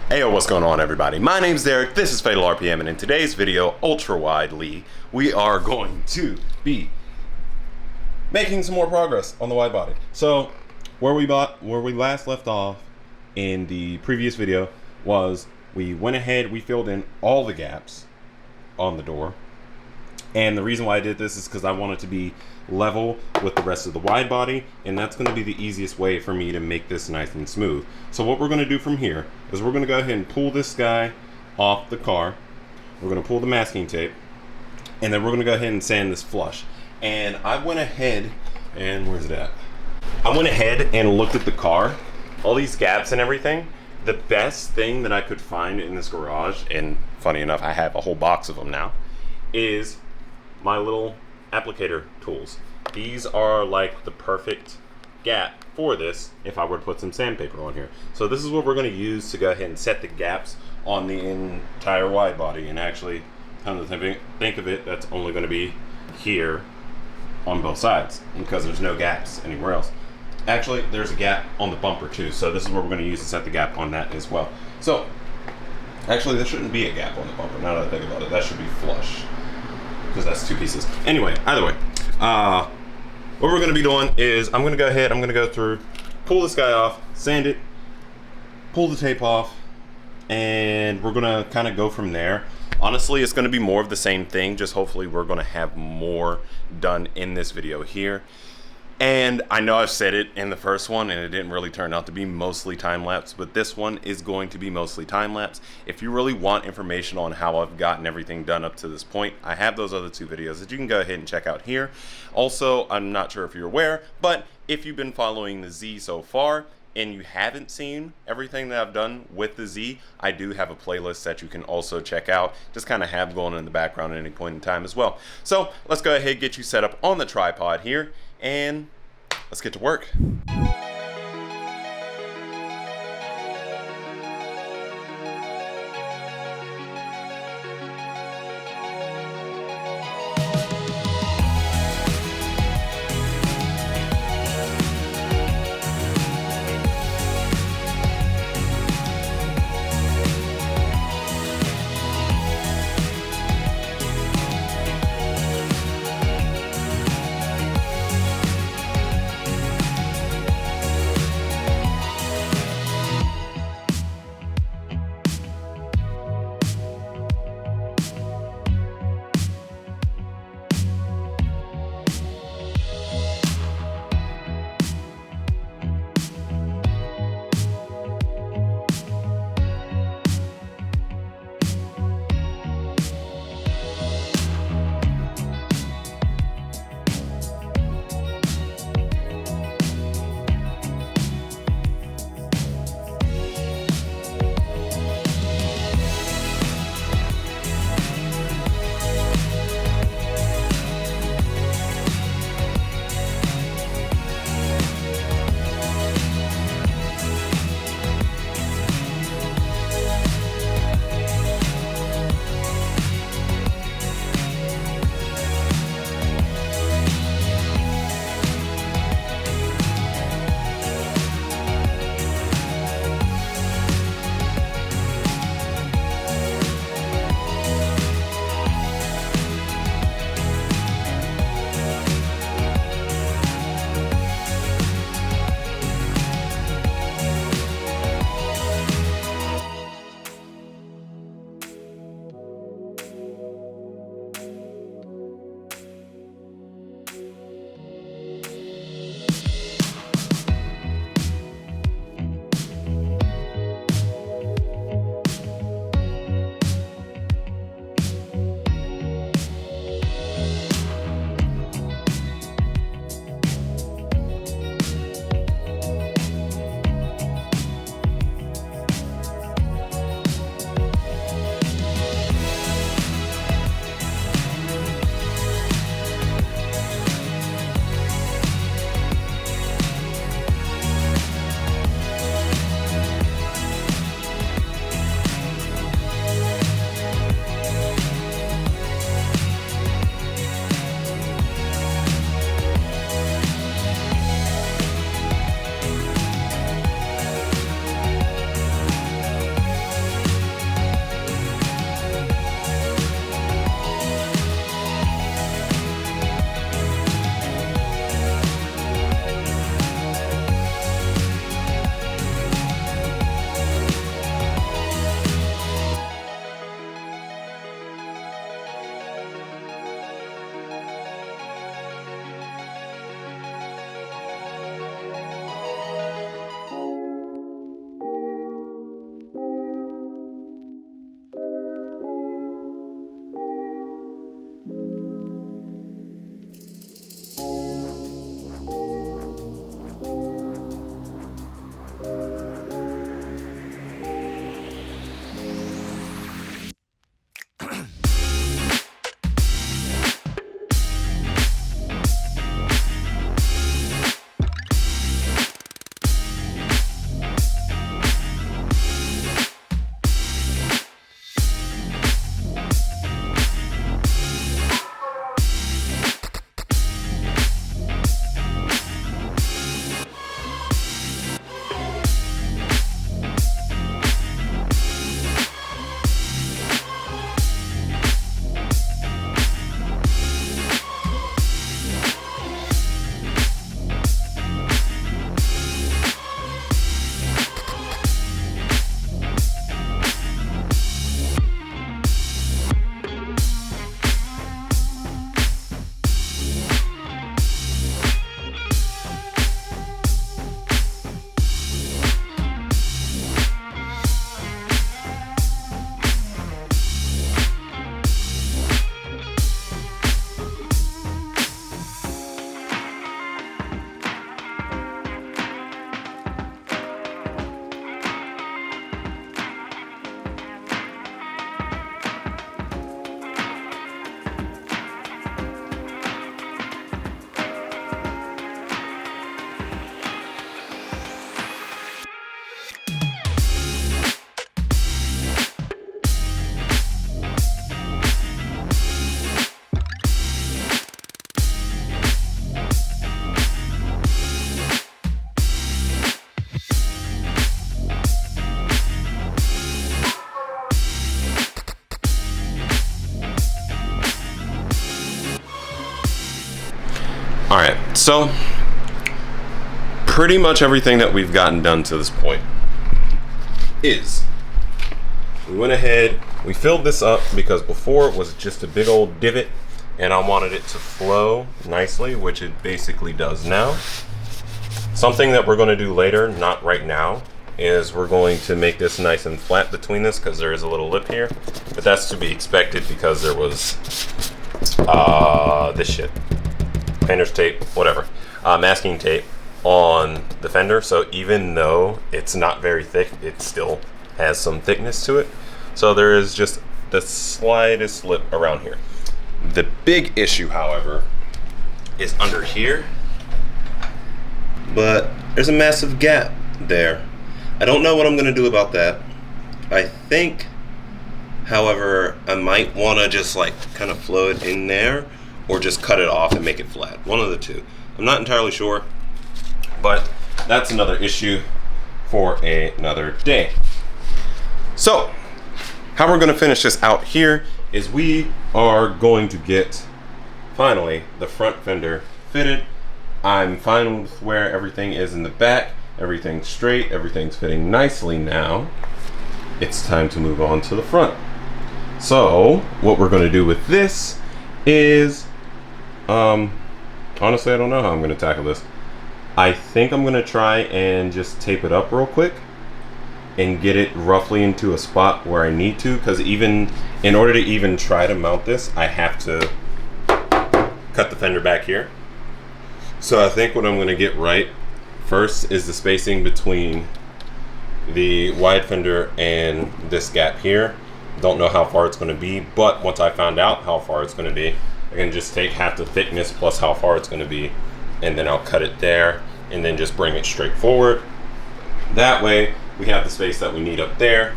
Heyo, what's going on, everybody? My name's Derek, this is Fatal RPM, and in today's video, ultra widely, we are going to be making some more progress on the wide body. So, where we last left off in the previous video was we went ahead, we filled in all the gaps on the door. And the reason why I did this is because I want it to be level with the rest of the wide body, and that's going to be the easiest way for me to make this nice and smooth. So what we're going to do from here is we're going to go ahead and pull this guy off the car. We're going to pull the masking tape, and then we're going to go ahead and sand this flush. And I went ahead and where's it at? I went ahead and looked at the car, all these gaps and everything. The best thing that I could find in this garage, and funny enough, I have a whole box of them now, is my little applicator tools. These are like the perfect gap for this if I were to put some sandpaper on here. So this is what we're going to use to go ahead and set the gaps on the entire wide body. And actually, come to think of it, that's only going to be here on both sides because there's no gaps anywhere else. Actually, there's a gap on the bumper too, so this is what we're going to use to set the gap on that as well. So actually, there shouldn't be a gap on the bumper. Now that I think about it, that should be flush, because that's two pieces. Anyway, either way, what we're going to be doing is I'm going to go ahead, I'm going to go through, pull this guy off, sand it, pull the tape off, and we're going to kind of go from there. Honestly, it's going to be more of the same thing, just hopefully we're going to have more done in this video here. And I know I've said it in the first one and it didn't really turn out to be mostly time-lapse, but this one is going to be mostly time-lapse. If you really want information on how I've gotten everything done up to this point, I have those other two videos that you can go ahead and check out here. Also, I'm not sure if you're aware, but if you've been following the Z so far and you haven't seen everything that I've done with the Z, I do have a playlist that you can also check out, just kind of have going in the background at any point in time as well. So let's go ahead and get you set up on the tripod here, and let's get to work. All right, so pretty much everything that we've gotten done to this point is we went ahead, we filled this up because before it was just a big old divot and I wanted it to flow nicely, which it basically does now. Something that we're going to do later, not right now, is we're going to make this nice and flat between this because there is a little lip here, but that's to be expected because there was this shit, painter's tape, whatever, masking tape on the Fender, so even though it's not very thick, it still has some thickness to it. So there is just the slightest lip around here. The big issue, however, is under here, but there's a massive gap there. I don't know what I'm gonna do about that. I think, however, I might wanna just like kind of flow it in there or just cut it off and make it flat. One of the two. I'm not entirely sure, but that's another issue for another day. So, how we're gonna finish this out here is we are going to get, finally, the front fender fitted. I'm fine with where everything is in the back. Everything's straight, everything's fitting nicely now. It's time to move on to the front. So, what we're gonna do with this is, honestly, I don't know how I'm gonna tackle this. I think I'm gonna try and just tape it up real quick and get it roughly into a spot where I need to, because even in order to even try to mount this, I have to cut the fender back here. So I think what I'm gonna get right first is the spacing between the wide fender and this gap here. Don't know how far it's gonna be, but once I found out how far it's gonna be, I can just take half the thickness plus how far it's gonna be, and then I'll cut it there and then just bring it straight forward. That way we have the space that we need up there.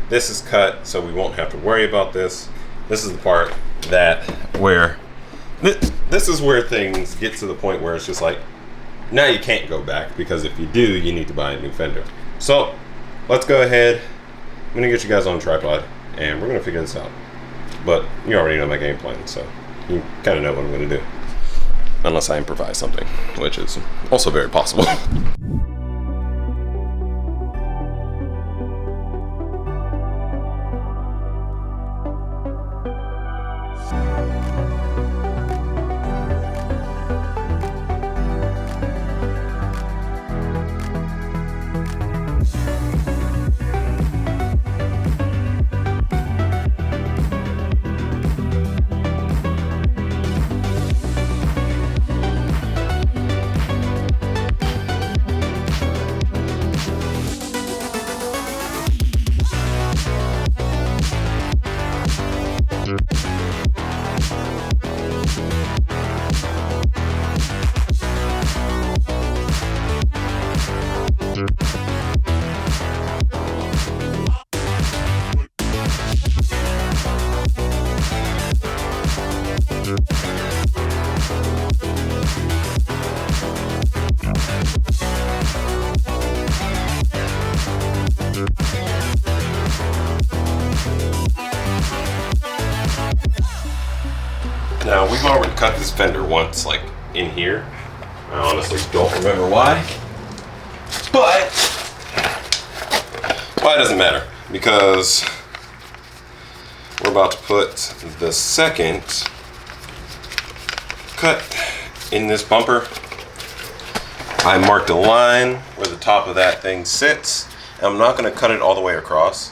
This is cut, so we won't have to worry about this. This is the part that where this is where things get to the point where it's just like, now you can't go back, because if you do, you need to buy a new fender. So let's go ahead. I'm gonna get you guys on a tripod and we're gonna figure this out. But you already know my game plan, so you kind of know what I'm gonna do. Unless I improvise something, which is also very possible. Now, we've already cut this fender once, like in here. I honestly don't remember why, but it doesn't matter, because we're about to put the second cut in this bumper. I marked a line where the top of that thing sits. I'm not going to cut it all the way across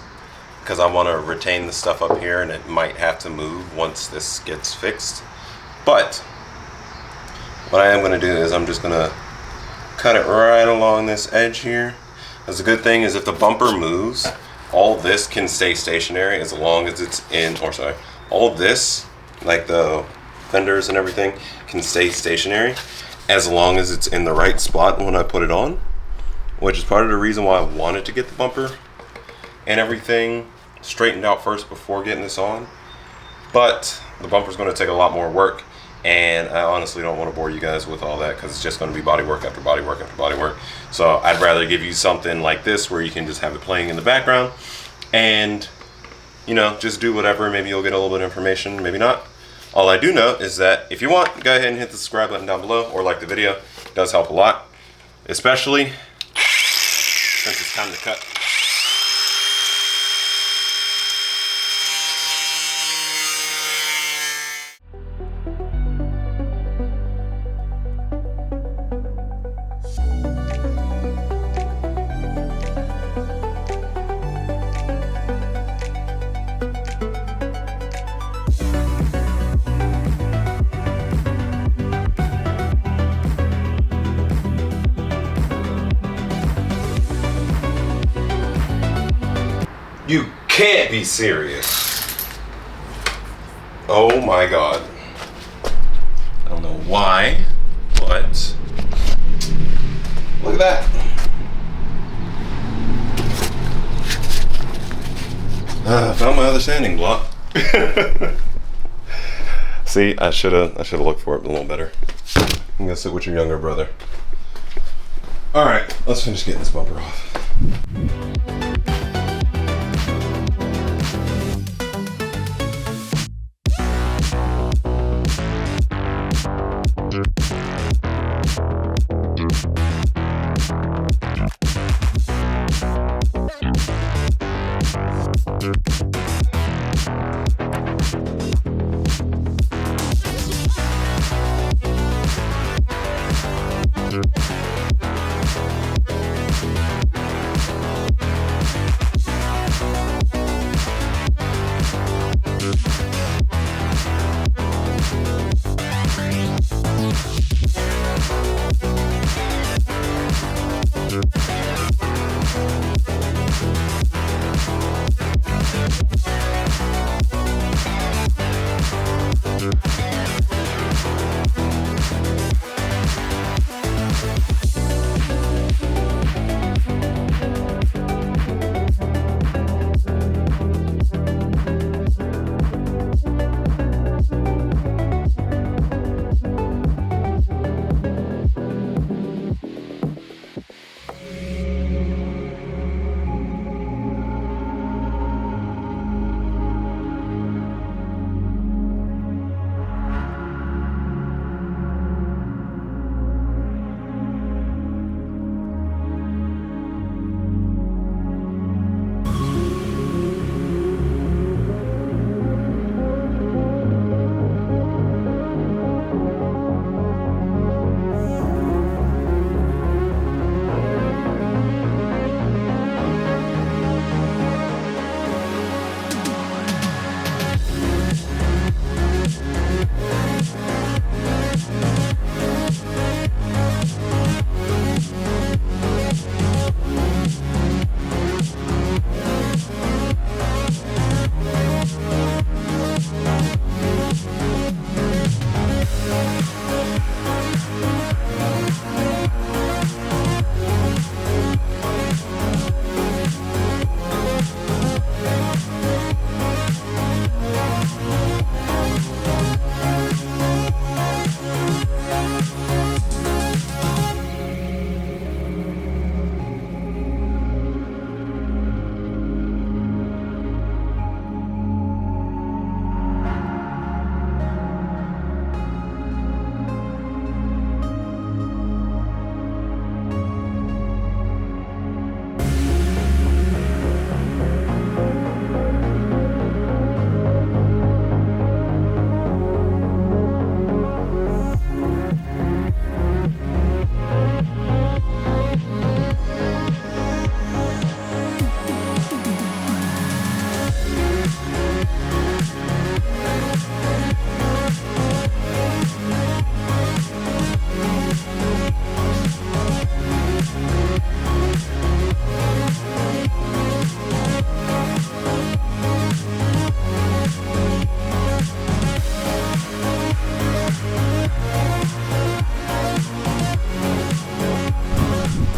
because I want to retain the stuff up here, and it might have to move once this gets fixed. But what I am going to do is I'm just going to cut it right along this edge here. That's a good thing, is if the bumper moves, all this can stay stationary as long as it's in, or sorry, all of this, like the fenders and everything, can stay stationary as long as it's in the right spot when I put it on, which is part of the reason why I wanted to get the bumper and everything straightened out first before getting this on. But the bumper's going to take a lot more work, and I honestly don't want to bore you guys with all that, because it's just going to be body work after body work after body work. So I'd rather give you something like this where you can just have it playing in the background and, you know, just do whatever. Maybe you'll get a little bit of information, maybe not. All I do know is that if you want, go ahead and hit the subscribe button down below or like the video. It does help a lot, especially since it's time to cut. You can't be serious. Oh my God. I don't know why, but look at that. I found my other sanding block. See, I should have looked for it a little better. I'm gonna sit with your younger brother. All right, let's finish getting this bumper off.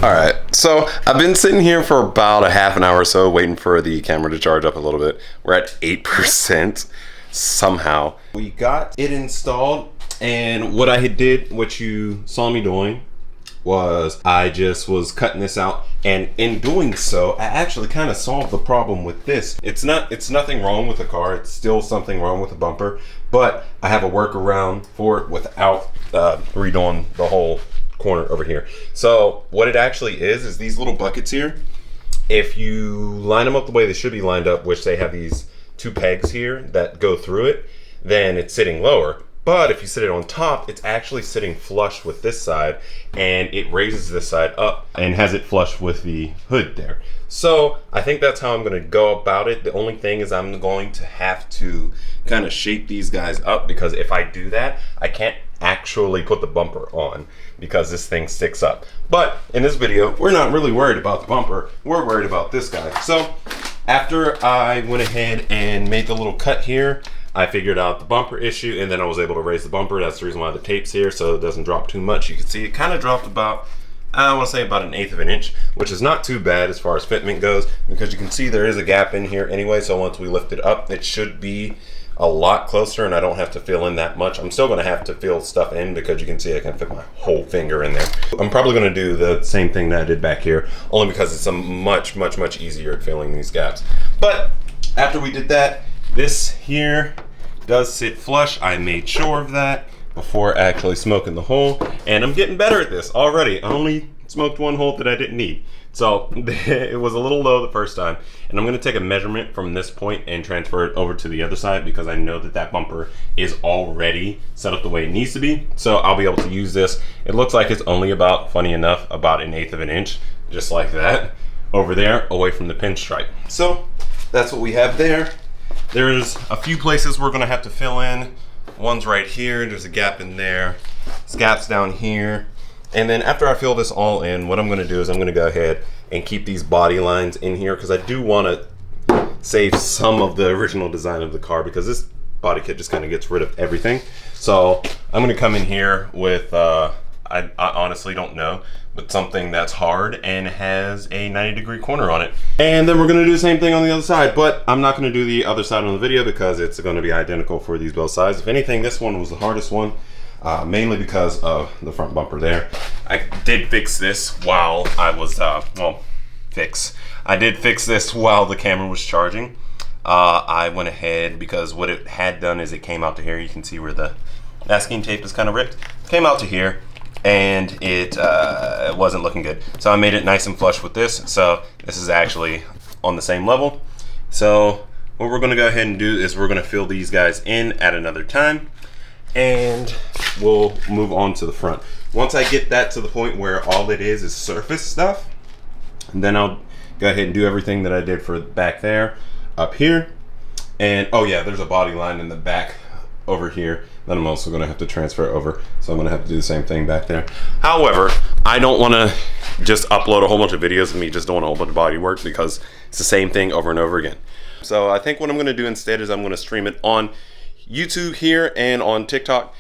Alright, so I've been sitting here for about a half an hour or so waiting for the camera to charge up a little bit. We're at 8% somehow. We got it installed, and what I did, what you saw me doing, was I just was cutting this out, and in doing so, I actually kind of solved the problem with this. It's nothing wrong with the car. It's still something wrong with the bumper, but I have a workaround for it without redoing the whole corner over here. So what it actually is these little buckets here. If you line them up the way they should be lined up, which they have these 2 pegs here that go through it, then it's sitting lower. But if you sit it on top, it's actually sitting flush with this side, and it raises this side up and has it flush with the hood there. So I think that's how I'm gonna go about it. The only thing is I'm going to have to kind of shape these guys up, because if I do that, I can't actually put the bumper on because this thing sticks up. But in this video, we're not really worried about the bumper. We're worried about this guy. So after I went ahead and made the little cut here, I figured out the bumper issue, and then I was able to raise the bumper. That's the reason why the tape's here, so it doesn't drop too much. You can see it kind of dropped about, I want to say about 1/8 of an inch, which is not too bad as far as fitment goes, because you can see there is a gap in here anyway. So once we lift it up, it should be a lot closer, and I don't have to fill in that much. I'm still going to have to fill stuff in, because you can see I can fit my whole finger in there. I'm probably going to do the same thing that I did back here, only because it's a much easier at filling these gaps. But after we did that, this here does sit flush. I made sure of that before actually smoking the hole, and I'm getting better at this already. I only smoked 1 hole that I didn't need. So it was a little low the first time, and I'm gonna take a measurement from this point and transfer it over to the other side, because I know that that bumper is already set up the way it needs to be. So I'll be able to use this. It looks like it's only about, funny enough, about 1/8 of an inch, just like that, over there, away from the pinstripe. So that's what we have there. There's a few places we're gonna have to fill in. One's right here, there's a gap in there, there's gaps down here. And then after I fill this all in, what I'm gonna do is I'm gonna go ahead and keep these body lines in here, because I do wanna save some of the original design of the car, because this body kit just kind of gets rid of everything. So I'm gonna come in here with, I honestly don't know, but something that's hard and has a 90-degree corner on it. And then we're gonna do the same thing on the other side, but I'm not gonna do the other side on the video because it's gonna be identical for these both sides. If anything, this one was the hardest one, mainly because of the front bumper there. I did fix this while I was, I did fix this while the camera was charging. I went ahead, because what it had done is it came out to here. You can see where the masking tape is kind of ripped. It came out to here, and it wasn't looking good. So I made it nice and flush with this. So this is actually on the same level. So what we're gonna go ahead and do is we're gonna fill these guys in at another time, and we'll move on to the front. Once I get that to the point where all it is surface stuff, and then I'll go ahead and do everything that I did for back there, up here. And oh yeah, there's a body line in the back over here that I'm also gonna have to transfer over. So I'm gonna have to do the same thing back there. However, I don't wanna just upload a whole bunch of videos of me just doing a whole bunch of body work, because it's the same thing over and over again. So I think what I'm gonna do instead is I'm gonna stream it on YouTube here and on TikTok.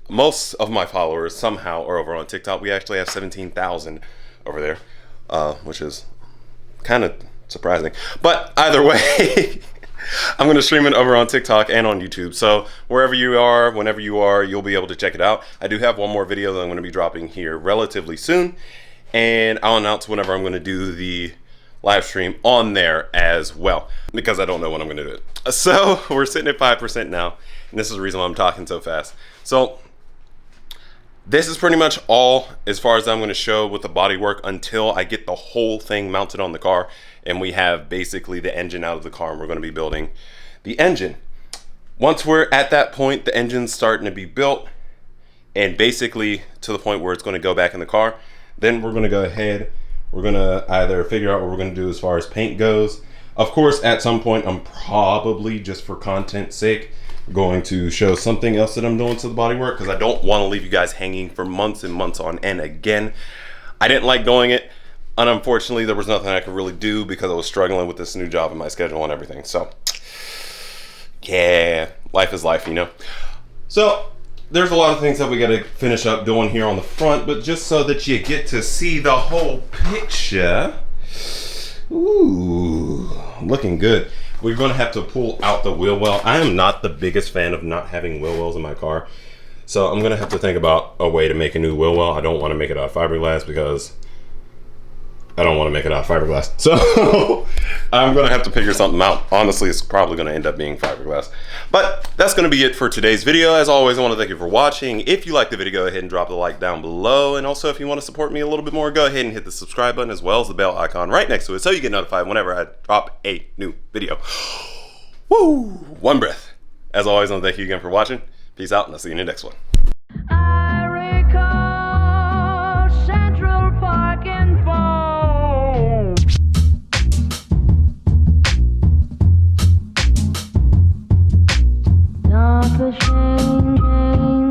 Most of my followers somehow are over on TikTok. We actually have 17,000 over there, which is kind of surprising. But either way, I'm gonna stream it over on TikTok and on YouTube. So wherever you are, whenever you are, you'll be able to check it out. I do have one more video that I'm gonna be dropping here relatively soon, and I'll announce whenever I'm gonna do the live stream on there as well, because I don't know when I'm gonna do it. So we're sitting at 5% now, and this is the reason why I'm talking so fast. So this is pretty much all as far as I'm gonna show with the body work until I get the whole thing mounted on the car, and we have basically the engine out of the car, and we're gonna be building the engine. Once we're at that point, the engine's starting to be built, and basically to the point where it's gonna go back in the car, then we're gonna go ahead, we're gonna either figure out what we're gonna do as far as paint goes. Of course, at some point, I'm probably, just for content's sake, going to show something else that I'm doing to the bodywork, because I don't want to leave you guys hanging for months and months on end again. I didn't like doing it, and unfortunately there was nothing I could really do because I was struggling with this new job and my schedule and everything. So yeah, life is life, you know. So there's a lot of things that we got to finish up doing here on the front, but just so that you get to see the whole picture. Ooh, looking good. We're going to have to pull out the wheel well. I am not the biggest fan of not having wheel wells in my car. So I'm gonna have to think about a way to make a new wheel well. I don't want to make it out of fiberglass because I don't want to make it out of fiberglass. So I'm gonna have to figure something out. Honestly, it's probably gonna end up being fiberglass. But that's gonna be it for today's video. As always, I want to thank you for watching. If you like the video, go ahead and drop the like down below. And also, if you want to support me a little bit more, go ahead and hit the subscribe button as well as the bell icon right next to it so you get notified whenever I drop a new video. Woo! One breath. As always, I want to thank you again for watching. Peace out, and I'll see you in the next one. I recall Central Park and phone. Not the changing